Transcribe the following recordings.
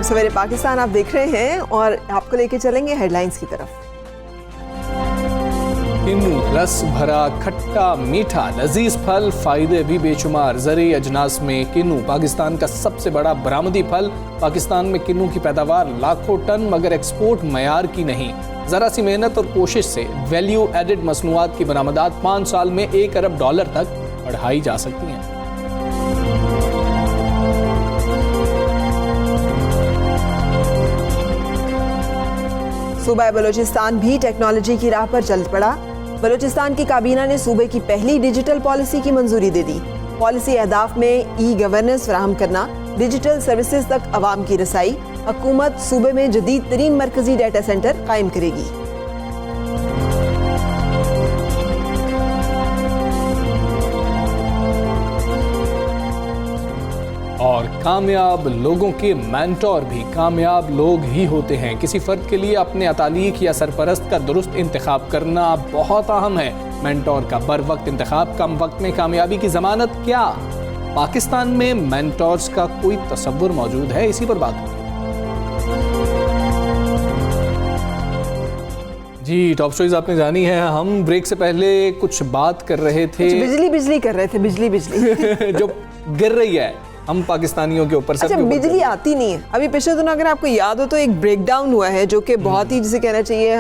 सवेरे पाकिस्तान आप देख रहे हैं और आपको लेके चलेंगे हेडलाइंस की तरफ। किन्नू रस भरा खट्टा मीठा लजीज फल, फायदे भी बेशुमार। ज़रूरी अजनास में किन्नू पाकिस्तान का सबसे बड़ा बरामदी फल। पाकिस्तान में किन्नू की पैदावार लाखों टन, मगर एक्सपोर्ट मयार की नहीं। ज़रा सी मेहनत और कोशिश से वैल्यू एडेड मसनूआत की बरामदात 5 साल में $1 अरब तक बढ़ाई जा सकती हैं। सूबा बलूचिस्तान भी टेक्नोलॉजी की राह पर चल पड़ा। बलूचिस्तान की काबीना ने सूबे की पहली डिजिटल पॉलिसी की मंजूरी दे दी। पॉलिसी अहदाफ में ई गवर्नेंस फराहम करना, डिजिटल सर्विसेज तक अवाम की रसाई। हुकूमत सूबे में जदीद तरीन मरकजी डाटा सेंटर कायम करेगी। और कामयाब लोगों के मेंटोर भी कामयाब लोग ही होते हैं। किसी फ़र्द के लिए अपने अतालीक या सरपरस्त का दुरुस्त इंतखाब करना बहुत अहम है। मेंटोर का बर वक्त इंतखाब कम वक्त में कामयाबी की ज़मानत क्या? पाकिस्तान में मेंटोर्स का कोई तसव्वुर मौजूद है? इसी पर बात होगी। जी, टॉप स्टोरीज आपने जानी है। हम ब्रेक से पहले कुछ बात कर रहे थे, बिजली कर रहे थे, बिजली जो गिर रही है हम पाकिस्तानियों के ऊपर। अच्छा, बिजली आती नहीं है। अभी पिछले दिनों अगर आपको याद हो तो एक ब्रेकडाउन हुआ है जो कि बहुत ही, जिसे कहना चाहिए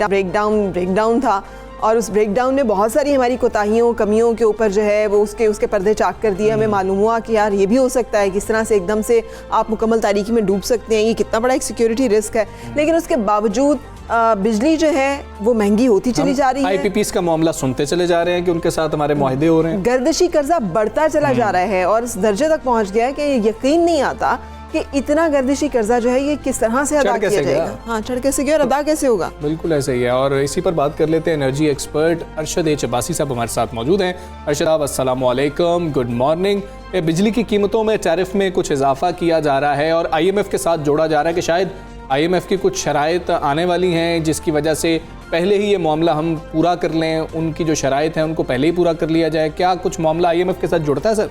ब्रेकडाउन था, और उस ब्रेकडाउन ने बहुत सारी हमारी कोताहियों कमियों के ऊपर जो है वो उसके पर्दे चाक कर दिए। हमें मालूम हुआ कि यार ये भी हो सकता है, किस तरह से एकदम से आप मुकम्मल तारीकी में डूब सकते हैं, ये कितना बड़ा एक सिक्योरिटी रिस्क है। लेकिन उसके बावजूद बिजली जो है वो महंगी होती चली जा रही है। IPPs का मामला सुनते चले जा रहे हैं कि उनके साथ हमारे मुआहदे हो रहे हैं। गर्दिशी कर्जा बढ़ता चला जा रहा है और इस दर्जे तक पहुंच गया है कि यकीन नहीं आता कि इतना गर्दिशी कर्जा जो है ये किस तरह से अदा किया जाएगा। हाँ, चढ़ कैसे गया और अदा कैसे होगा? बिल्कुल ऐसे ही है। और इसी पर बात कर लेते हैं। Energy expert Arshad H Abbasi साहब हमारे साथ मौजूद हैं। अरशद साहब, अस्सलाम वालेकुम, गुड मॉर्निंग। बिजली की कीमतों में टैरिफ में कुछ इजाफा किया जा रहा है और IMF के साथ जोड़ा जा रहा है कि शायद IMF की कुछ शराइत आने वाली हैं जिसकी वजह से पहले ही ये मामला हम पूरा कर लें, उनकी जो शराइत हैं उनको पहले ही पूरा कर लिया जाए। क्या कुछ मामला IMF के साथ जुड़ता है सर?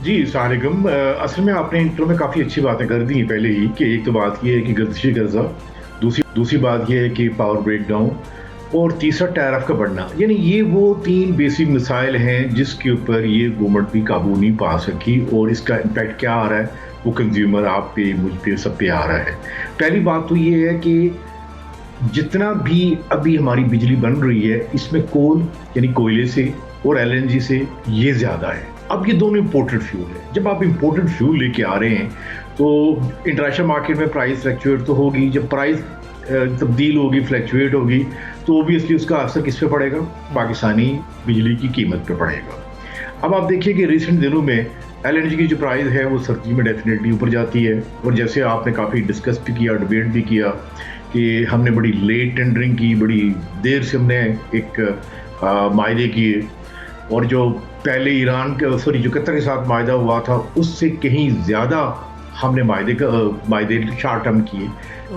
जी सलाम। असल में आपने इंट्रो में काफ़ी अच्छी बातें कर दी पहले ही कि एक तो बात ये है कि गर्दिशी कर्जा, दूसरी बात ये है कि पावर ब्रेकडाउन, और तीसरा टैरिफ का बढ़ना। यानी ये वो 3 बेसिक मिसाइल हैं जिसके ऊपर ये गवर्नमेंट भी काबू नहीं पा सकी, और इसका इम्पैक्ट क्या आ रहा है वो कंज्यूमर, आप पे, मुझ पे, सब पे आ रहा है। पहली बात तो ये है कि जितना भी अभी हमारी बिजली बन रही है इसमें कोल यानी कोयले से और LNG से ये ज़्यादा है। अब ये दोनों इम्पोर्टेड फ्यूल है। जब आप इम्पोर्टेड फ्यूल लेके आ रहे हैं तो इंटरनेशनल मार्केट में प्राइस फ्लैक्चुएट तो होगी। जब प्राइस तब्दील होगी, फ्लैक्चुएट होगी, तो ओबियसली उसका असर किस पे पड़ेगा? पाकिस्तानी बिजली की कीमत पे पड़ेगा। अब आप देखिए कि रिसेंट दिनों में LNG की जो प्राइस है वो सर्दी में डेफिनेटली ऊपर जाती है, और जैसे आपने काफ़ी डिस्कस भी किया, डिबेट भी किया कि हमने बड़ी लेट टेंडरिंग की, बड़ी देर से हमने एक मायदे किए, और जो पहले जो कतर के साथ मायदा हुआ था उससे कहीं ज़्यादा हमने मायदे शॉर्ट टर्म किए।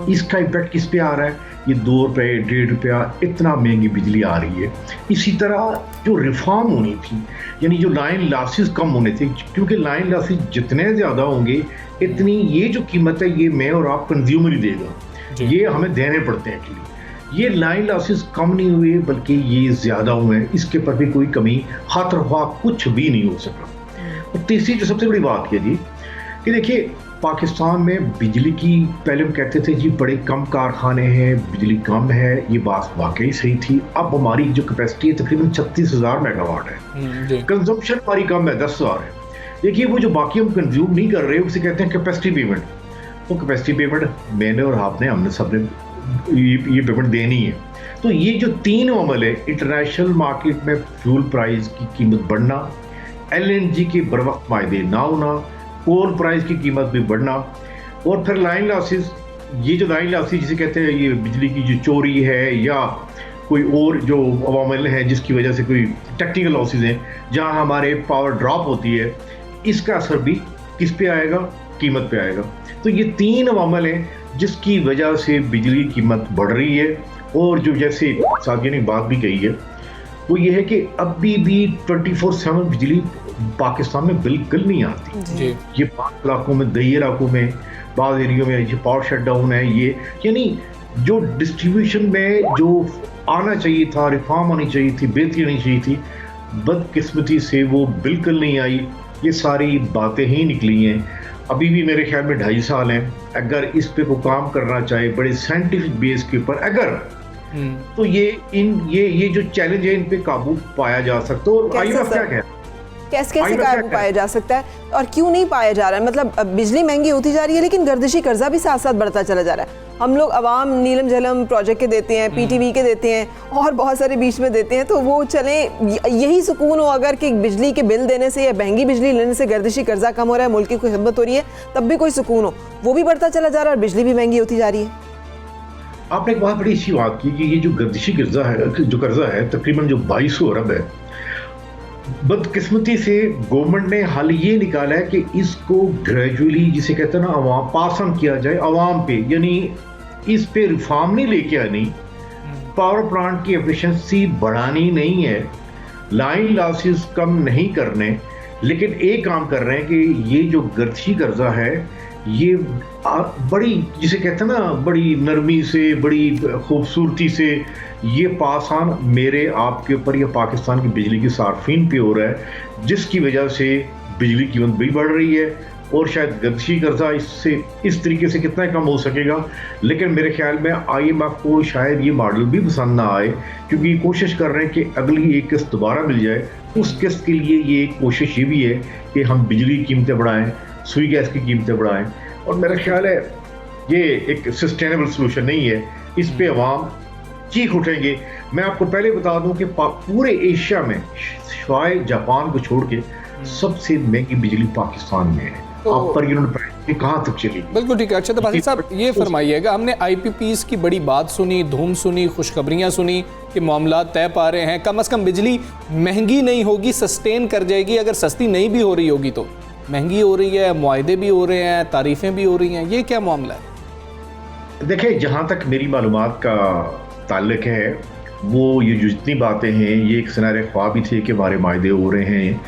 इसका इम्पैक्ट किस पे आ रहा है? ये ₹2, ₹1.5 इतना महंगी बिजली आ रही है। इसी तरह जो रिफॉर्म होनी थी, यानी जो लाइन लॉसेस कम होने थे, क्योंकि लाइन लॉसेस जितने ज़्यादा होंगे इतनी ये जो कीमत है ये मैं और आप कंज्यूमर ही देगा, ये हमें देने पड़ते हैं एक्चुअली। ये लाइन लॉसेस कम नहीं हुए बल्कि ये ज़्यादा हुए हैं। इसके पर भी कोई कमी खातिर कुछ भी नहीं हो सका। और तीसरी जो सबसे बड़ी बात है जी कि देखिए पाकिस्तान में बिजली की, पहले हम कहते थे जी बड़े कम कारखाने हैं, बिजली कम है, ये बात वाकई सही थी। अब हमारी जो कैपेसिटी है तकरीबन 36,000 मेगावाट है, कंजम्पशन हमारी कम है 10,000 है। देखिए वो जो बाकी हम कंज्यूम नहीं कर रहे उसे कहते हैं कैपेसिटी पेमेंट। वो कैपेसिटी पेमेंट मैंने और आपने, हमने सबने ये पेमेंट देनी है। तो ये जो 3 अमल है, इंटरनेशनल मार्केट में फ्यूल प्राइस की कीमत बढ़ना, LNG के बर वक्त मायदे ना होना, कोल प्राइस की कीमत भी बढ़ना, और फिर लाइन लॉसेस। ये जो लाइन लॉसेस जिसे कहते हैं, ये बिजली की जो चोरी है या कोई और जो अवामिल हैं जिसकी वजह से कोई टेक्निकल लॉसेस हैं जहां हमारे पावर ड्रॉप होती है, इसका असर भी किस पे आएगा? कीमत पे आएगा। तो ये 3 अवामिल हैं जिसकी वजह से बिजली की कीमत बढ़ रही है। और जो जैसे साथियों ने बात भी कही है वो ये है कि अभी भी 24/7 बिजली पाकिस्तान में बिल्कुल नहीं आती। जी ये बात इलाकों में, दही इलाकों में, बाद एरियो में ये पावर शट डाउन है, ये यानी जो डिस्ट्रीब्यूशन में जो आना चाहिए था, रिफॉर्म आनी चाहिए थी, बेहतरी आनी चाहिए थी, बदकिस्मती से वो बिल्कुल नहीं आई। ये सारी बातें ही निकली हैं। अभी भी मेरे ख्याल में 2.5 साल हैं। अगर इस पे को काम करना चाहे बड़े साइंटिफिक बेस के ऊपर, अगर तो ये जो चैलेंज है इन पे काबू पाया जा सकता है। और IMF क्या कहता है, कैसे काबू पाया जा सकता है और क्यों नहीं पाया जा रहा है? मतलब बिजली महंगी होती जा रही है लेकिन गर्दिशी कर्जा भी साथ साथ बढ़ता चला जा रहा है। हम लोग अवाम नीलम झलम प्रोजेक्ट के देते हैं, PTV के देते हैं और बहुत सारे बीच में देते हैं, तो वो चले यही सुकून हो अगर कि बिजली के बिल देने से या महंगी बिजली लेने से गर्दिशी कर्जा कम हो रहा है, मुल्क की कोई खिदमत हो रही है, तब भी कोई सुकून हो, वो भी बढ़ता चला जा रहा है और बिजली भी महंगी होती जा रही है। आपने एक बहुत बड़ी अच्छी बात की कि ये जो गर्दिशी कर्जा है तकरीबन जो 2200 अरब है, बदकिस्मती से गवर्नमेंट ने हाल ये निकाला है कि इसको ग्रेजुअली, जिसे कहते हैं ना, अवाम पास ऑन किया जाए अवाम पे, यानी इस पे रिफॉर्म नहीं लेके आनी, पावर प्लांट की एफिशिएंसी बढ़ानी नहीं है, लाइन लॉसेस कम नहीं करने, लेकिन एक काम कर रहे हैं कि ये जो गर्दिशी कर्जा है ये बड़ी, जिसे कहते हैं ना, बड़ी नरमी से, बड़ी खूबसूरती से ये पास ऑन मेरे आपके ऊपर या पाकिस्तान की बिजली की सार्फिन पे हो रहा है, जिसकी वजह से बिजली की कीमत भी बढ़ रही है। और शायद गर्दिशी कर्जा इससे इस तरीके से कितना कम हो सकेगा, लेकिन मेरे ख्याल में IMF को शायद ये मॉडल भी पसंद ना आए, क्योंकि कोशिश कर रहे हैं कि अगली एक किस्त दोबारा मिल जाए। उस किस्त के लिए ये कोशिश ये भी है कि हम बिजली की कीमतें बढ़ाएं, सुई गैस की कीमतें बढ़ाएं, और मेरा ख्याल है ये एक सस्टेनेबल सोल्यूशन नहीं है। इस पे अवाम चीख उठेंगे। मैं आपको पहले बता दूं कि पूरे एशिया में शायद जापान को छोड़ के सबसे महंगी बिजली पाकिस्तान में है। आप पर यूनिट कहाँ तक चली? बिल्कुल ठीक है। अच्छा तो बासित साहब ये फरमाइएगा, हमने IPPs की बड़ी बात सुनी, धूम सुनी, खुशखबरियाँ सुनी कि मामला तय पा रहे हैं, कम से कम बिजली महंगी नहीं होगी, सस्टेन कर जाएगी। अगर सस्ती नहीं भी हो रही होगी तो महंगी हो रही है, मुआहदे भी हो रहे हैं, तारीफें भी हो रही हैं, ये क्या मामला है? देखिए, जहाँ तक मेरी मालूमात का ताल्लुक है, वो ये जो जितनी बातें हैं ये एक सिनारे ख्वाब ही थे कि हमारे मायदे हो रहे हैं,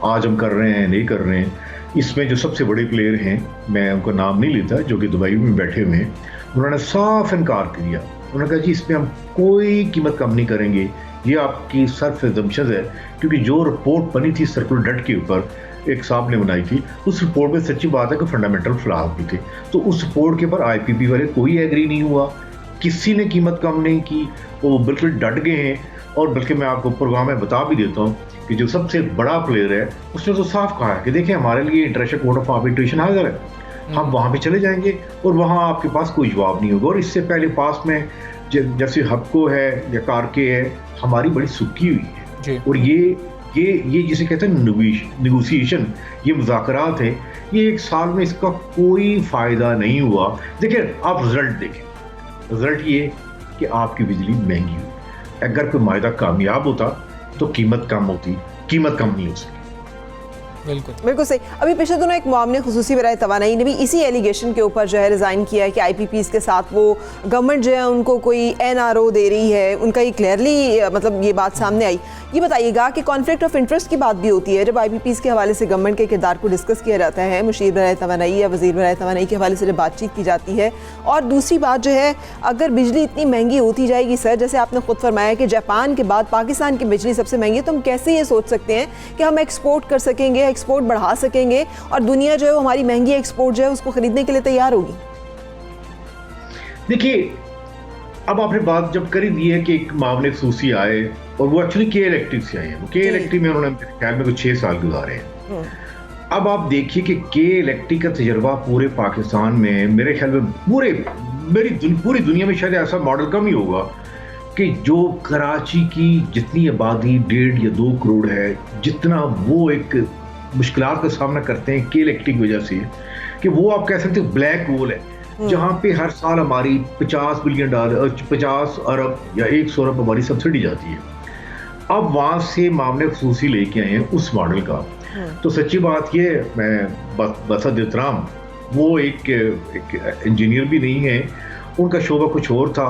आज हम कर रहे हैं, नहीं कर रहे हैं। इसमें जो सबसे बड़े प्लेयर हैं, मैं उनका नाम नहीं लेता, जो कि दुबई में बैठे हुए हैं, उन्होंने साफ इनकार किया। उन्होंने कहा जी इस पर हम कोई कीमत कम नहीं करेंगे, ये आपकी सर्फ एजम्पशन है। क्योंकि जो रिपोर्ट बनी थी सर्कुलर डेट के ऊपर, एक साहब ने बनाई थी, उस रिपोर्ट में सच्ची बात है कि फंडामेंटल फ्लॉज भी थे। तो उस रिपोर्ट के ऊपर IPP वाले कोई एग्री नहीं हुआ, किसी ने कीमत कम नहीं की, वो बिल्कुल डट गए हैं। और बल्कि मैं आपको प्रोग्राम में बता भी देता हूँ कि जो सबसे बड़ा प्लेयर है उसने तो साफ कहा है कि देखिए हमारे लिए इंटरनेशनल कोर्ट ऑफ आर्बिट्रेशन हाजिर है, हम वहाँ पे चले जाएंगे और वहाँ आपके पास कोई जवाब नहीं होगा। और इससे पहले पास में जैसे हबको है या कारके है, हमारी बड़ी सुखी हुई है। और ये जिसे कहते हैं नेगोशिएशन, ये मुज़ाकरात है, ये एक साल में इसका कोई फ़ायदा नहीं हुआ। देखिए आप रिजल्ट देखें, रिजल्ट ये कि आपकी बिजली महंगी हुई। अगर कोई मायदा कामयाब होता तो कीमत कम होती, कीमत कम नहीं हो सकी। बिल्कुल सही। अभी पिछले दिनों एक मामले खुसूसी बराए तवानाई ने भी इसी एलिगेशन के ऊपर जो है रिज़ाइन किया है कि IPPs के साथ वो गवर्नमेंट जो है उनको कोई NRO दे रही है, उनका ये क्लियरली मतलब ये बात सामने आई। ये बताइएगा कि कॉन्फ्लिक्ट ऑफ इंटरेस्ट की बात भी होती है जब IPPs के हवाले से गवर्नमेंट के किरदार को डिस्कस किया जाता है, मुशीर बराए तवानाई या वज़ीर बराए तवानाई के हवाले से जब बातचीत की जाती है। और दूसरी बात जो है, अगर बिजली इतनी महंगी होती जाएगी सर, जैसे आपने खुद फरमाया कि जापान के बाद पाकिस्तान की बिजली सबसे महंगी है, तो हम कैसे ये सोच सकते हैं कि हम एक्सपोर्ट कर सकेंगे, एक्सपोर्ट बढ़ा सकेंगे और दुनिया जो है हमारी महंगी एक्सपोर्ट जो है उसको खरीदने के लिए तैयार होगी? देखिए, अब आपने बात जब करी दी है कि एक मामले खसूसी आए और वो एक्चुअली के इलेक्ट्रिक से आए हैं, वो के इलेक्ट्रिक में उन्होंने ख्याल में कुछ 6 साल गुजारे हैं। अब आप देखिए कि के इलेक्ट्रिक का तजर्बा पूरे पाकिस्तान में, मेरे ख्याल में पूरी दुनिया में शायद ऐसा मॉडल कम ही होगा कि जो कराची की जितनी आबादी 1.5 या 2 करोड़ है, जितना वो एक मुश्किलात का सामना करते हैं के इलेक्ट्रिक वजह से, कि वो आप कह सकते हो ब्लैक होल है, जहाँ पे हर साल हमारी $50 अरब या 100 अरब हमारी सब्सिडी जाती है। अब वहाँ से मामले खसूसी लेके आए हैं उस मॉडल का। तो सच्ची बात ये, मैं बसद एहतराम, वो एक इंजीनियर भी नहीं है, उनका शोबा कुछ और था,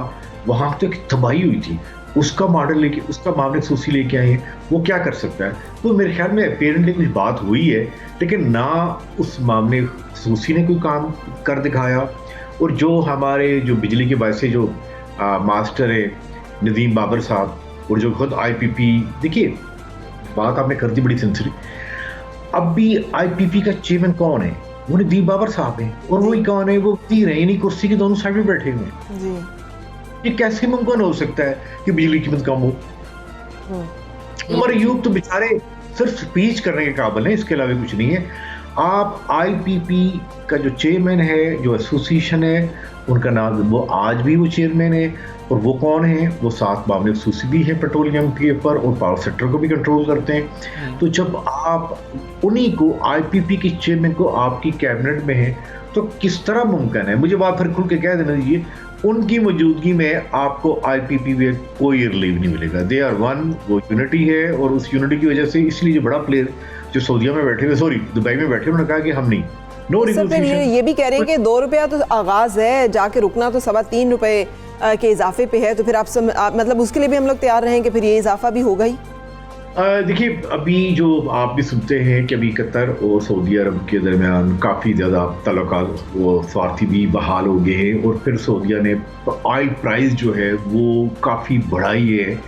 वहाँ तो एक तबाही हुई थी। उसका मॉडल लेके, उसका मामले खसूसी लेके आए हैं, वो क्या कर सकता है? तो मेरे ख्याल में अपेरेंटली कुछ बात हुई है, लेकिन ना उस मामले खसूसी ने कोई काम कर दिखाया, और जो हमारे जो बिजली के वैसे जो मास्टर है नदीम बाबर साहब, और जो खुद IPP, देखिए बात आपने कर दी बड़ी सिंसियरली, अब भी IPP का चेयरमैन कौन है? वो नदीम बाबर साहब हैं, और वही कौन है? वो तीर हैं, इन्हीं कुर्सी के दोनों साइड में बैठे हुए हैं जी। ये कैसे मुमकिन हो सकता है कि बिजली की कीमत कम हो? उमर अयूब तो बेचारे सिर्फ स्पीच करने के काबिल है, इसके अलावा कुछ नहीं है। आप IPP का जो चेयरमैन है, जो एसोसिएशन है, उनका नाम, वो आज भी वो चेयरमैन है, और वो कौन है? वो 7 मामले खसूसी भी है पेट्रोलियम के ऊपर, और पावर सेक्टर को भी कंट्रोल करते हैं। तो जब आप उन्हीं को, IPP के चेयरमैन को आपकी कैबिनेट में है, तो किस तरह मुमकिन है? मुझे बात फिर खुल के कह देना दीजिए, उनकी मौजूदगी में आपको IPP में कोई रिलीव नहीं मिलेगा। दे आर वन, वो यूनिटी है, और उस यूनिटी की वजह से इसलिए जो बड़ा प्लेयर जो सऊदीया में बैठे हुए, सॉरी दुबई में बैठे, उन्होंने कहा कि हम नहीं, नो रिगुलेशन। ये भी कह रहे हैं कि 2 रुपया तो आगाज है, जाके रुकना तो 3.25 रुपए के इजाफे पे है, तो फिर आप मतलब उसके लिए भी हम लोग तैयार रहें कि फिर ये इजाफा भी होगा ही। देखिए, अभी जो आप भी सुनते हैं कि अभी कतर और सऊदी अरब के दरमियान काफ़ी ज़्यादा तल्लुकात वो स्वार्थी भी बहाल हो गए हैं, और फिर सऊदीया ने ऑयल प्राइस जो है वो काफ़ी बढ़ाई है,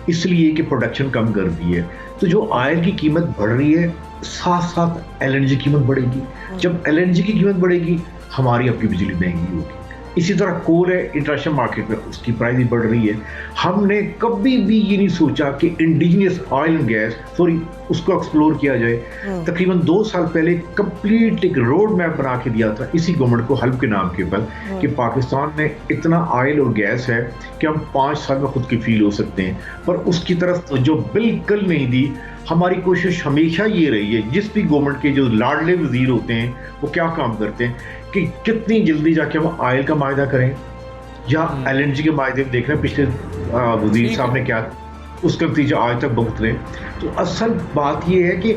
इसलिए कि प्रोडक्शन कम कर दी है। तो जो ऑयल की कीमत बढ़ रही है, साथ साथ LNG की कीमत बढ़ेगी। जब LNG की कीमत बढ़ेगी, हमारी अपनी बिजली महंगी होगी। इसी तरह कोल है इंटरनेशनल मार्केट में, उसकी प्राइस भी बढ़ रही है। हमने कभी भी ये नहीं सोचा कि indigenous oil and gas, sorry, उसको एक्सप्लोर किया जाए। तकरीबन 2 साल पहले कंप्लीट एक रोड मैप बना के दिया था इसी गवर्नमेंट को, हल्ब के नाम के ऊपर, कि पाकिस्तान में इतना ऑयल और गैस है कि हम 5 साल में खुद की फील हो सकते हैं, पर उसकी तरफ जो बिल्कुल नहीं दी। हमारी कोशिश हमेशा ये रही है, जिस भी गवर्नमेंट के जो लाडले वजीर होते हैं वो क्या काम करते हैं कि कितनी जल्दी जाके हम ऑयल का मायदा करें, या LNG के मायदे में देख रहे हैं पिछले वजीर साहब ने क्या, उसका नतीजा आज तक भुगत रहे। तो असल बात ये है कि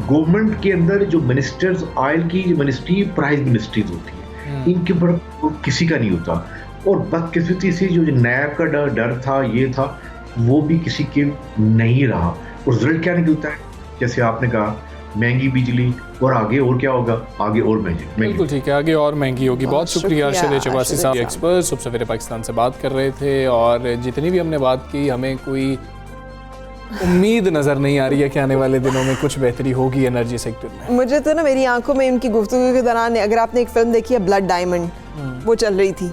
गवर्नमेंट के अंदर जो मिनिस्टर्स, ऑयल की मिनिस्ट्री, प्राइस मिनिस्ट्रीज होती है, इनके ऊपर किसी का नहीं होता। और बदकिस्मती से जो नैब का डर था, ये था, वो भी किसी के नहीं रहा। और रिजल्ट क्या निकलता है? जैसे आपने कहा, महंगी बिजली, और आगे और क्या होगा? आगे और महंगी। बिल्कुल ठीक है, आगे और महंगी होगी। बहुत शुक्रिया अरशद चबासी साहब, एक्सपर्ट सुबह सवेरे पाकिस्तान से बात कर रहे थे। और जितनी भी हमने बात की, हमें कोई उम्मीद नज़र नहीं आ रही है कि आने वाले दिनों में कुछ बेहतरी होगी एनर्जी सेक्टर में। मुझे तो ना मेरी आंखों में इनकी गुफ्तगू के दौरान, अगर आपने एक फिल्म देखी है ब्लड डायमंड, वो चल रही थी,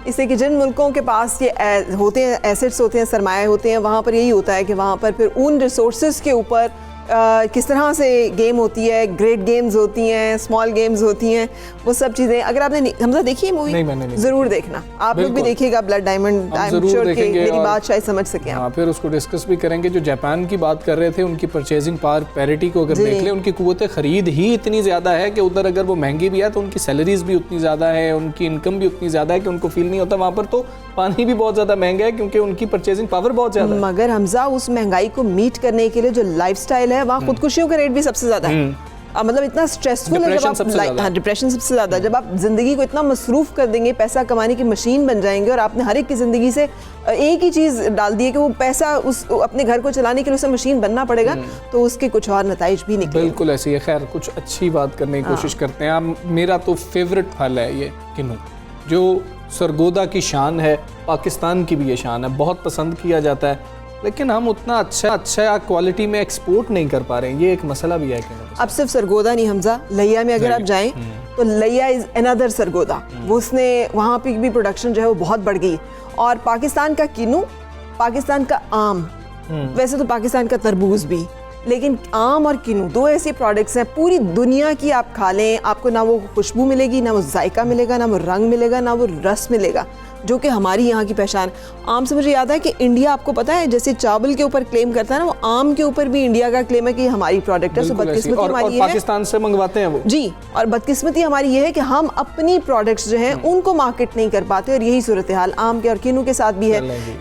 इससे कि जिन मुल्कों के पास ये होते हैं, एसेट्स होते हैं, सरमाए होते हैं, वहाँ पर यही होता है कि वहाँ पर फिर उन रिसोर्सेज के ऊपर किस तरह से गेम होती है, ग्रेट गेम्स होती हैं, स्मॉल गेम्स होती हैं, वो सब चीज़ें। अगर आपने हमजा देखी है मूवी, नहीं मैंने नहीं, ज़रूर देखना, आप लोग भी देखिएगा blood diamond, I am sure कि मेरी बात शायद समझ सके। हाँ, फिर उसको डिस्कस भी करेंगे। जो जापान की बात कर रहे थे, उनकी परचेजिंग पावर पैरिटी को अगर देख लें, उनकी कुव्वत खरीद ही इतनी ज़्यादा है कि उधर अगर वो महंगी भी है तो उनकी सैलरीज भी उतनी ज़्यादा है, उनकी इनकम भी उतनी ज़्यादा है कि उनको फील नहीं होता। वहाँ पर तो पानी भी बहुत ज़्यादा महंगा है क्योंकि उनकी परचेजिंग पावर बहुत ज़्यादा है। मगर हमजा, उस महंगाई को मीट करने के लिए जो लाइफस्टाइल है, वहाँ खुदकुशियों का रेट भी सबसे ज़्यादा है। मतलब इतना स्ट्रेसफुल है, जब आप डिप्रेशन सबसे ज़्यादा, जब आप ज़िंदगी को इतना मसरूफ़ कर देंगे, पैसा कमाने की मशीन बन जाएंगे, और आपने हर एक की ज़िंदगी से एक ही चीज़ डाल दी है कि वो पैसा उस अपने घर को चलाने के लिए उसे मशीन बनना पड़ेगा, तो उसके कुछ और नताइज भी निकले। बिल्कुल ऐसी है। खैर, कुछ अच्छी बात करने की कोशिश करते हैं। मेरा तो फेवरेट फल है ये किन्नू, जो सरगोदा की शान है, पाकिस्तान की भी ये शान है, बहुत पसंद किया जाता है, लेकिन हम उतना अच्छा क्वालिटी में एक्सपोर्ट नहीं कर पा रहे हैं। ये एक मसला भी है। अब सिर्फ सरगोदा नहीं हमजा, लैया में अगर आप जाएं तो लैया इज अनदर सरगोदा, वो उसने वहाँ पे भी प्रोडक्शन जो है वो बहुत बढ़ गई। और पाकिस्तान का किन्नू, पाकिस्तान का आम, वैसे तो पाकिस्तान का तरबूज भी, लेकिन आम और किन्नू 2 ऐसे प्रोडक्ट्स हैं, पूरी दुनिया की आप खा लें, आपको ना वो खुशबू मिलेगी, ना वो जायका मिलेगा, ना वो रंग मिलेगा, ना वो रस मिलेगा, जो कि हमारी यहाँ की पहचान। आम से मुझे याद है कि इंडिया, आपको पता है, जैसे चावल के ऊपर क्लेम करता है ना, वो आम के ऊपर भी इंडिया का क्लेम है कि हमारी प्रोडक्ट है। सो बदकिस्मती हमारी ये है, पाकिस्तान से मंगवाते हैं वो जी, और बदकिस्मती हमारी ये है कि हम अपनी प्रोडक्ट्स जो हैं उनको मार्केट नहीं कर पाते, और यही सूरत हाल आम के और किन्नू के साथ भी है।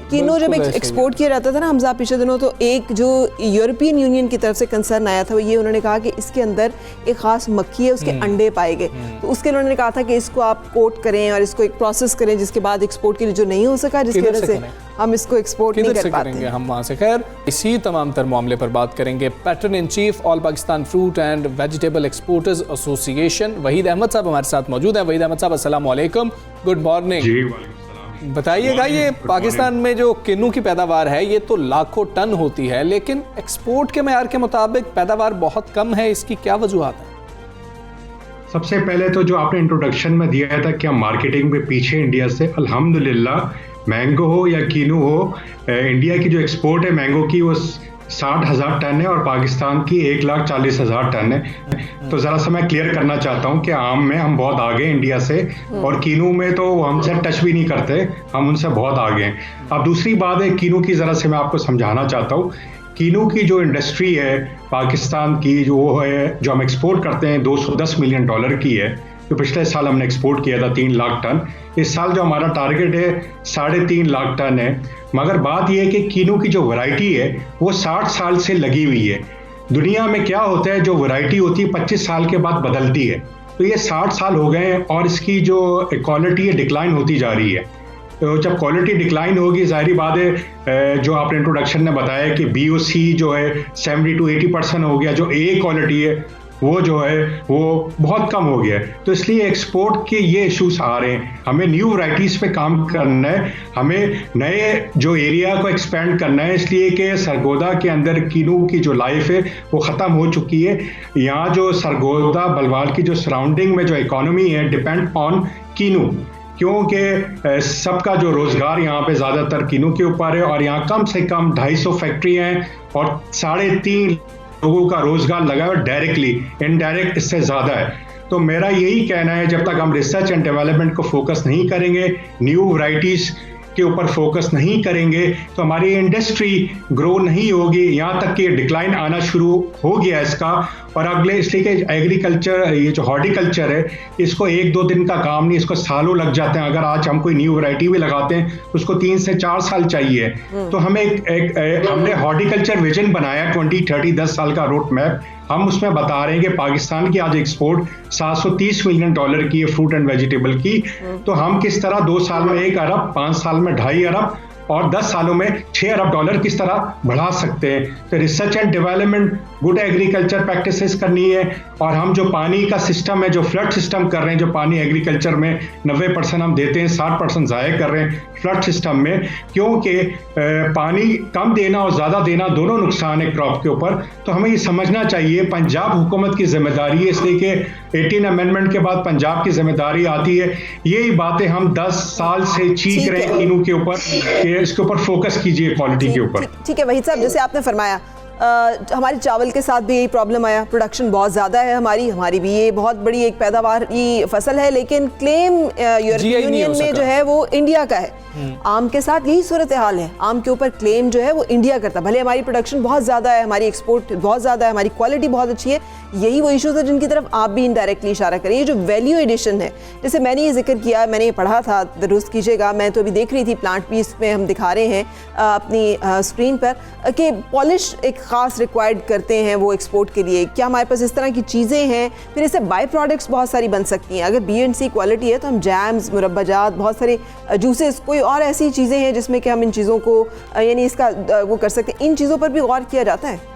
किन्नू जब एक्सपोर्ट किया जाता था ना हमजा पिछले दिनों, तो एक जो यूरोपियन यूनियन की तरफ से कंसर्न आया था वो ये, उन्होंने कहा कि इसके अंदर एक ख़ास मक्खी है, उसके अंडे पाए गए। तो उसके लिए उन्होंने कहा था कि इसको आप कोट करें और इसको एक प्रोसेस करें, जिसके बाद एक्सपोर्ट के लिए जो नहीं हो सका, जिसकी वजह से हम इसको एक्सपोर्ट नहीं कर पाते हैं। हम वहाँ से खैर इसी तमाम तर मामले पर बात करेंगे। Patron in chief all Pakistan fruit and vegetable exporters association Waheed Ahmed साहब हमारे साथ मौजूद हैं। वहीद अहमद साहब अस्सलाम वालेकुम, गुड मॉर्निंग। बताइएगा, ये पाकिस्तान में जो किन्नू की पैदावार है ये तो लाखों टन होती है, लेकिन एक्सपोर्ट के मेयार के मुताबिक पैदावार बहुत कम है, इसकी क्या वजूहत है? सबसे पहले तो जो आपने इंट्रोडक्शन में दिया था कि हम मार्केटिंग में पीछे इंडिया से, अल्हम्दुलिल्लाह मैंगो हो या किनू हो, इंडिया की जो एक्सपोर्ट है मैंगो की वो 60,000 टन है और पाकिस्तान की 1,40,000 टन है। तो ज़रा सा मैं क्लियर करना चाहता हूँ कि आम में हम बहुत आगे इंडिया से, और किनू में तो हमसे टच भी नहीं करते, हम उनसे बहुत आगे हैं। अब दूसरी बात है किनू की, ज़रा से मैं आपको समझाना चाहता हूँ। किनू की जो इंडस्ट्री है पाकिस्तान की, जो वो है जो हम एक्सपोर्ट करते हैं, $210 मिलियन की है, जो पिछले साल हमने एक्सपोर्ट किया था 3 लाख टन। इस साल जो हमारा टारगेट है 3.5 लाख टन है। मगर बात यह है कि किनू की जो वैरायटी है वो 60 साल से लगी हुई है। दुनिया में क्या होता है, जो वैरायटी होती है 25 साल के बाद बदलती है, तो ये 60 साल हो गए हैं और इसकी जो क्वालिटी है डिक्लाइन होती जा रही है। तो जब क्वालिटी डिक्लाइन होगी, जाहिर बात है जो आपने इंट्रोडक्शन में बताया कि BOC जो है 70 to 80% हो गया, जो A क्वालिटी है वो जो है वो बहुत कम हो गया है। तो इसलिए एक्सपोर्ट के ये इश्यूज आ रहे हैं। हमें न्यू वैरायटीज़ पे काम करना है, हमें नए जो एरिया को एक्सपेंड करना है, इसलिए कि सरगोदा के अंदर किनू की जो लाइफ है वो ख़त्म हो चुकी है। यहाँ जो सरगोदा बलवाल की जो सराउंडिंग में जो इकोनॉमी है डिपेंड ऑन किनू, क्योंकि सबका जो रोज़गार यहाँ पे ज़्यादातर किनू के ऊपर है और यहाँ कम से कम 250 फैक्ट्रियाँ हैं और 3.5 लोगों का रोजगार लगा है डायरेक्टली, इनडायरेक्ट इससे ज़्यादा है। तो मेरा यही कहना है, जब तक हम रिसर्च एंड डेवलपमेंट को फोकस नहीं करेंगे, न्यू वैरायटीज़ के ऊपर फोकस नहीं करेंगे, तो हमारी इंडस्ट्री ग्रो नहीं होगी। यहाँ तक कि डिक्लाइन आना शुरू हो गया इसका। और अगले, इसलिए कि एग्रीकल्चर, ये जो हॉर्टिकल्चर है, इसको 1-2 दिन का काम नहीं, इसको सालों लग जाते हैं। अगर आज हम कोई न्यू वैरायटी भी लगाते हैं तो उसको 3 से 4 साल चाहिए। तो हमें हमने हॉर्टिकल्चर विजन बनाया 2030, 10 साल का रोड मैप। हम उसमें बता रहे हैं कि पाकिस्तान की आज एक्सपोर्ट $730 मिलियन की है फ्रूट एंड वेजिटेबल की। तो हम किस तरह 2 साल में 1 अरब, 5 साल में 2.5 अरब और 10 सालों में $6 अरब किस तरह बढ़ा सकते हैं। तो research and development, good agriculture practices करनी है। और हम जो पानी का सिस्टम है, जो फ्लड सिस्टम कर रहे हैं, जो पानी एग्रीकल्चर में 90% हम देते हैं, 60% ज़ाया कर रहे हैं फ्लड सिस्टम में, क्योंकि पानी कम देना और ज़्यादा देना दोनों नुकसान है क्रॉप के ऊपर। तो हमें ये समझना चाहिए पंजाब हुकूमत की जिम्मेदारी है, इसलिए कि 18 अमेंडमेंट के बाद पंजाब की जिम्मेदारी आती है। यही बातें हम 10 साल से चीख रहे हैं किनू के ऊपर कि इसके ऊपर फोकस कीजिए क्वालिटी के ऊपर। ठीक है वहीद साहब, जैसे आपने फरमाया हमारे चावल के साथ भी यही प्रॉब्लम आया, प्रोडक्शन बहुत ज़्यादा है हमारी भी ये बहुत बड़ी एक पैदावार की फसल है, लेकिन क्लेम यूरोपियन यूनियन में जो है वो इंडिया का है। आम के साथ यही सूरत हाल है, आम के ऊपर क्लेम जो है वो इंडिया करता, भले हमारी प्रोडक्शन बहुत ज़्यादा है, हमारी एक्सपोर्ट बहुत ज़्यादा है, हमारी क्वालिटी बहुत अच्छी है। यही वो इशूज़ है जिनकी तरफ आप भी इनडायरेक्टली इशारा करें। ये जो वैल्यू एडिशन है, जैसे मैंने ये जिक्र किया, मैंने ये पढ़ा था, दुरुस्त कीजिएगा, मैं तो अभी देख रही थी प्लांट पीस में हम दिखा रहे हैं अपनी स्क्रीन पर कि पॉलिश एक ख़ास रिक्वायर्ड करते हैं वो एक्सपोर्ट के लिए। क्या हमारे पास इस तरह की चीज़ें हैं? फिर इससे बाई प्रोडक्ट्स बहुत सारी बन सकती हैं। अगर B&C क्वालिटी है तो हम जैम्स, मुरब्बाजात, बहुत सारे जूसेस, कोई और ऐसी चीज़ें हैं जिसमें कि हम इन चीज़ों को यानी इसका वो कर सकते हैं। इन चीज़ों पर भी गौर किया जाता है?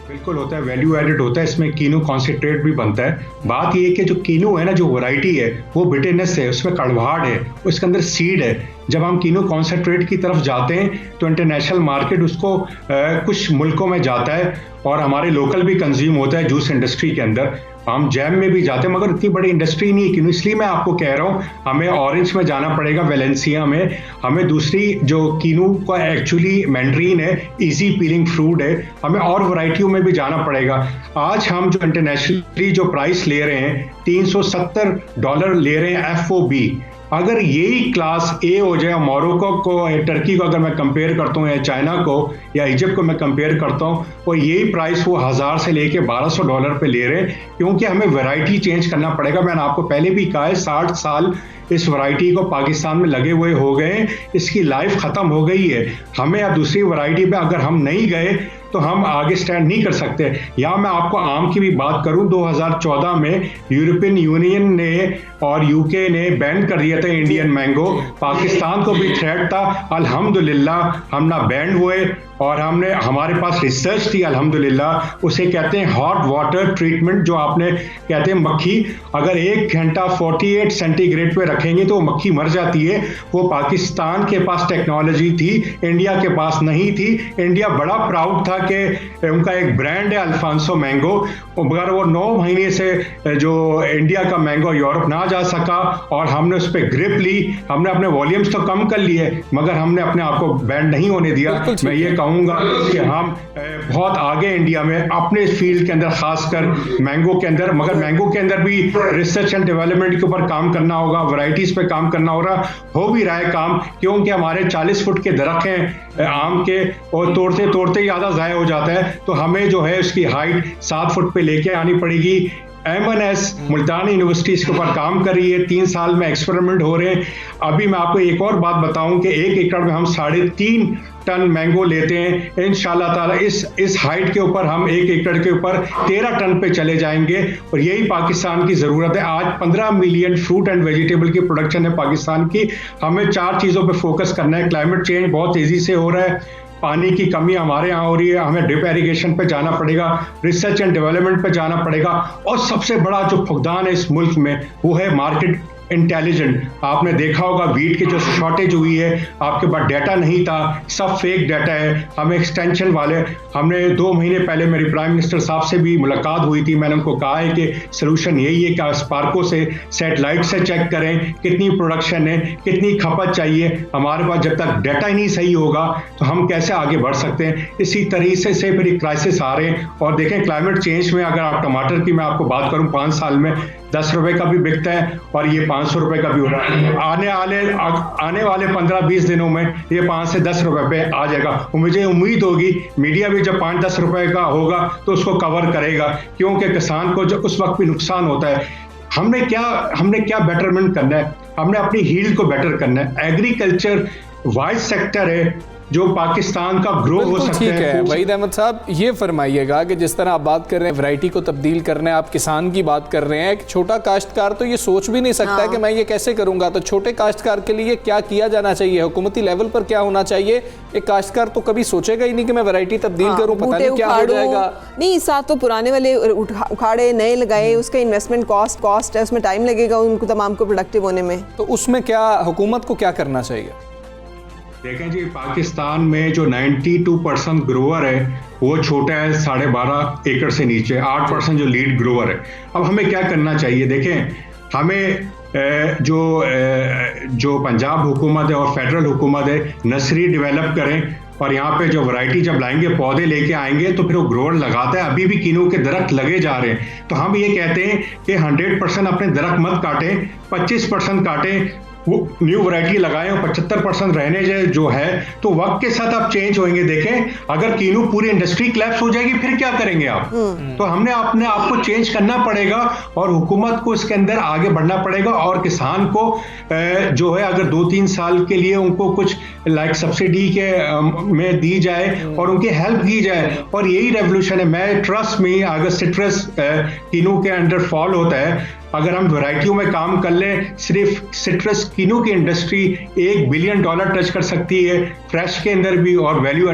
बिल्कुल होता है, वैल्यू एडेड होता है, इसमें कीनू कॉन्सेंट्रेट भी बनता है। बात ये है कि जो कीनू है ना, जो वैरायटी है वो बिटरनेस है, उसमें कड़वाहट है, उसके अंदर सीड है। जब हम कीनू कॉन्सेंट्रेट की तरफ जाते हैं तो इंटरनेशनल मार्केट उसको कुछ मुल्कों में जाता है और हमारे लोकल भी कंज्यूम होता है जूस इंडस्ट्री के अंदर। हम जैम में भी जाते हैं, मगर इतनी बड़ी इंडस्ट्री नहीं है किनू। इसलिए मैं आपको कह रहा हूँ हमें ऑरेंज में जाना पड़ेगा, वेलेंसिया में। हमें दूसरी जो किनू का एक्चुअली मैंड्रीन है, इजी पीलिंग फ्रूट है, हमें और वैरायटियों में भी जाना पड़ेगा। आज हम जो इंटरनेशनली जो प्राइस ले रहे हैं $370 ले रहे हैं FOB। अगर यही क्लास A हो जाए, मोरक्को को, टर्की को अगर मैं कंपेयर करता हूँ, या चाइना को या इजिप्ट को मैं कंपेयर करता हूँ, और यही प्राइस वो 1000 से लेके $1200 पे ले रहे हैं, क्योंकि हमें वैरायटी चेंज करना पड़ेगा। मैंने आपको पहले भी कहा है 60 साल इस वैरायटी को पाकिस्तान में लगे हुए हो गए, इसकी लाइफ ख़त्म हो गई है। हमें अब दूसरी वैरायटी पे अगर हम नहीं गए तो हम आगे स्टैंड नहीं कर सकते। यहाँ मैं आपको आम की भी बात करूं, 2014 में यूरोपियन यूनियन ने और यूके ने बैन कर दिया था इंडियन मैंगो। पाकिस्तान को भी थ्रेट था, अल्हम्दुलिल्लाह हम ना बैन हुए और हमारे पास रिसर्च थी अल्हम्दुलिल्लाह। उसे कहते हैं हॉट वाटर ट्रीटमेंट, जो आपने कहते हैं मक्खी अगर 1 घंटा 48 सेंटीग्रेड पे रखेंगे तो मक्खी मर जाती है। वो पाकिस्तान के पास टेक्नोलॉजी थी, इंडिया के पास नहीं थी। इंडिया बड़ा प्राउड था कि उनका एक ब्रांड है अल्फांसो मैंगो, मगर वो 9 महीने से जो इंडिया का मैंगो यूरोप ना जा सका और हमने उस पर ग्रिप ली। हमने अपने वॉल्यूम्स तो कम कर लिए मगर हमने अपने आप को बैंड नहीं होने दिया। मैं ये कहूँगा कि हम बहुत आगे इंडिया में अपने फील्ड के अंदर, खासकर मैंगो के अंदर, मगर मैंगो के अंदर भी रिसर्च एंड डेवलपमेंट के ऊपर काम करना होगा, वैरायटीज पे काम करना होगा। हो भी रहा है काम, क्योंकि हमारे 40 फुट के दरख्त हैं आम के और तोड़ते तोड़ते ही आधा ज़ाया हो जाता है, तो हमें जो है उसकी हाइट 7 फुट पे लेके आनी पड़ेगी। M&S मुल्तान यूनिवर्सिटी इसके ऊपर काम कर रही है, 3 साल में एक्सपेरिमेंट हो रहे हैं। अभी मैं आपको एक और बात बताऊं कि 1 एकड़ में हम 3.5 टन मैंगो लेते हैं। इंशाल्लाह ताला इस हाइट के ऊपर हम 1 एकड़ के ऊपर 13 टन पे चले जाएंगे और यही पाकिस्तान की ज़रूरत है। आज 15 मिलियन फ्रूट एंड वेजिटेबल की प्रोडक्शन है पाकिस्तान की। हमें 4 चीज़ों पे फोकस करना है। क्लाइमेट चेंज बहुत तेज़ी से हो रहा है, पानी की कमी हमारे यहाँ हो रही है, हमें ड्रिप इरिगेशन पे जाना पड़ेगा, रिसर्च एंड डेवलपमेंट पे जाना पड़ेगा, और सबसे बड़ा जो फुकदान है इस मुल्क में वो है मार्केट इंटेलिजेंट। आपने देखा होगा वीट की जो शॉर्टेज हुई है, आपके पास डाटा नहीं था, सब फेक डाटा है। हमें एक्सटेंशन वाले, हमने 2 महीने पहले मेरी प्राइम मिनिस्टर साहब से भी मुलाकात हुई थी। मैंने उनको कहा है कि सोल्यूशन यही है कि स्पार्को से, सैटेलाइट से चेक करें कितनी प्रोडक्शन है, कितनी खपत चाहिए। हमारे पास जब तक डाटा ही नहीं सही होगा तो हम कैसे आगे बढ़ सकते हैं। इसी तरीके से फिर क्राइसिस आ रहे हैं। और देखें क्लाइमेट चेंज में, अगर आप टमाटर की मैं आपको बात करूं, 5 साल में 10 रुपए का भी बिकता है और ये 500 रुपए का भी हो रहा है। आने वाले 15-20 दिनों में ये 5 से 10 रुपए पे आ जाएगा। मुझे उम्मीद होगी मीडिया भी जब 5-10 रुपए का होगा तो उसको कवर करेगा, क्योंकि किसान को जब उस वक्त भी नुकसान होता है। हमने क्या बेटरमेंट करना है, हमने अपनी हील्ड को बेटर करना है। एग्रीकल्चर वाइज सेक्टर है जो पाकिस्तान का ग्रो हो सकता है। ठीक है वहीद अहमद साहब, ये फरमाइएगा कि जिस तरह आप बात कर रहे हैं वैरायटी को तब्दील करना है, आप किसान की बात कर रहे हैं, छोटा काश्तकार तो ये सोच भी नहीं सकता है कि मैं ये कैसे करूंगा। तो छोटे काश्तकार के लिए क्या किया जाना चाहिए, हुकूमती लेवल पर क्या होना चाहिए? एक काश्तकार तो कभी सोचेगा ही नहीं कि मैं वैरायटी तब्दील करूं, पता नहीं क्या हो जाएगा। नहीं, साथ तो पुराने वाले उखाड़े नए लगाए, उसका इन्वेस्टमेंट कॉस्ट है, उसमें टाइम लगेगा उनको तमाम को प्रोडक्टिव होने में। तो उसमें क्या हुकूमत को क्या करना चाहिए? देखें जी, पाकिस्तान में जो 92% ग्रोवर है वो छोटा है, 12.5 एकड़ से नीचे, 8% जो लीड ग्रोवर है। अब हमें क्या करना चाहिए? देखें, हमें जो पंजाब हुकूमत है और फेडरल हुकूमत है, नर्सरी डेवलप करें और यहाँ पे जो वैरायटी जब लाएंगे, पौधे लेके आएंगे तो फिर वो ग्रोवर लगाता है। अभी भी किन्नू के दरख्त लगे जा रहे हैं, तो हम ये कहते हैं कि 100% अपने दरख्त मत काटें, 25% काटें, वो न्यू वैरायटी लगाएं और 75% रहने जो है, तो वक्त के साथ आप चेंज होंगे। देखें, अगर किन्नू पूरी इंडस्ट्री क्लैप्स हो जाएगी फिर क्या करेंगे आप? तो हमने अपने आप को चेंज करना पड़ेगा और हुकूमत को इसके अंदर आगे बढ़ना पड़ेगा। और किसान को जो है अगर 2-3 साल के लिए उनको कुछ लाइक सब्सिडी के में दी जाए और उनकी हेल्प की जाए, और यही रेवोल्यूशन है। मैं ट्रस्ट में, अगर सिट्रस किन्नू के अंडर फॉल होता है, अगर हम वैरायटियों में काम कर लें, सिर्फ सिट्रस किन्नू की इंडस्ट्री $1 बिलियन टच कर सकती है, फ्रेश के अंदर भी और वैल्यू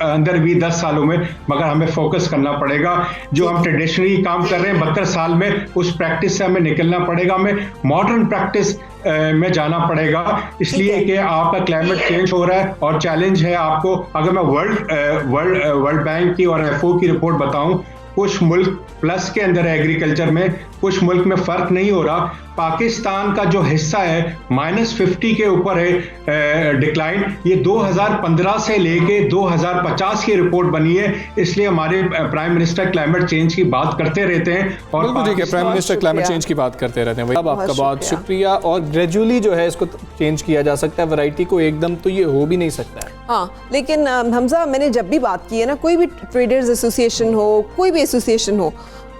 अंदर भी 10 सालों में। मगर हमें फोकस करना पड़ेगा। जो हम ट्रेडिशनली काम कर रहे हैं 72 साल में, उस प्रैक्टिस से हमें निकलना पड़ेगा, हमें मॉडर्न प्रैक्टिस में जाना पड़ेगा। इसलिए कि आपका क्लाइमेट चेंज हो रहा है और चैलेंज है आपको। अगर मैं वर्ल्ड बैंक की और FAO की रिपोर्ट बताऊं, कुछ मुल्क प्लस के अंदर है एग्रीकल्चर में, कुछ मुल्क में फर्क नहीं हो रहा। पाकिस्तान का जो हिस्सा है -50 के ऊपर है डिक्लाइन। ये 2015 से लेके 2050 की रिपोर्ट बनी है। इसलिए हमारे प्राइम मिनिस्टर क्लाइमेट चेंज की बात करते रहते हैं और ठीक है, प्राइम मिनिस्टर क्लाइमेट चेंज की बात करते रहते हैं। अब आपका बहुत शुक्रिया। और ग्रेजुअली जो है इसको चेंज किया जा सकता है, वैरायटी को एकदम तो ये हो भी नहीं सकता है। हाँ, लेकिन हमजा, मैंने जब भी बात की है ना, कोई भी ट्रेडर्स एसोसिएशन हो, कोई भी एसोसिएशन हो,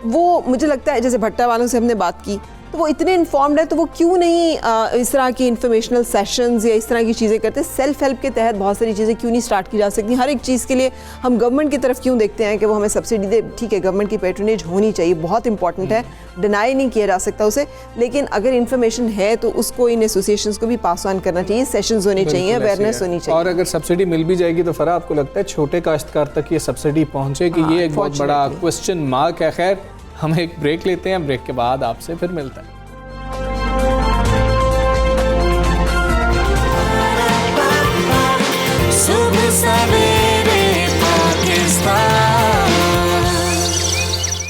वो मुझे लगता है, जैसे भट्टा वालों से हमने बात की, तो वो इतने इन्फॉर्म्ड है, तो वो क्यों नहीं इस तरह की इंफॉर्मेशनल सेशंस या इस तरह की चीज़ें करते? सेल्फ हेल्प के तहत बहुत सारी चीज़ें क्यों नहीं स्टार्ट की जा सकती? हर एक चीज़ के लिए हम गवर्नमेंट की तरफ क्यों देखते हैं कि वो हमें सब्सिडी दे? ठीक है, गवर्नमेंट की पैट्रोनेज होनी चाहिए, बहुत इंपॉर्टेंट है, डिनाई नहीं किया जा सकता उसे, लेकिन अगर इन्फॉर्मेशन है तो उसको इन एसोसिएशंस को भी पास ऑन करना चाहिए, सेशंस होने चाहिए, अवेयरनेस होनी चाहिए। और अगर सब्सिडी मिल भी जाएगी तो फरा, आपको लगता है छोटे काश्तकार तक ये सब्सिडी पहुंचे कि ये एक बहुत बड़ा क्वेश्चन मार्क है? खैर, हम एक ब्रेक लेते हैं, ब्रेक के बाद आपसे फिर मिलता है।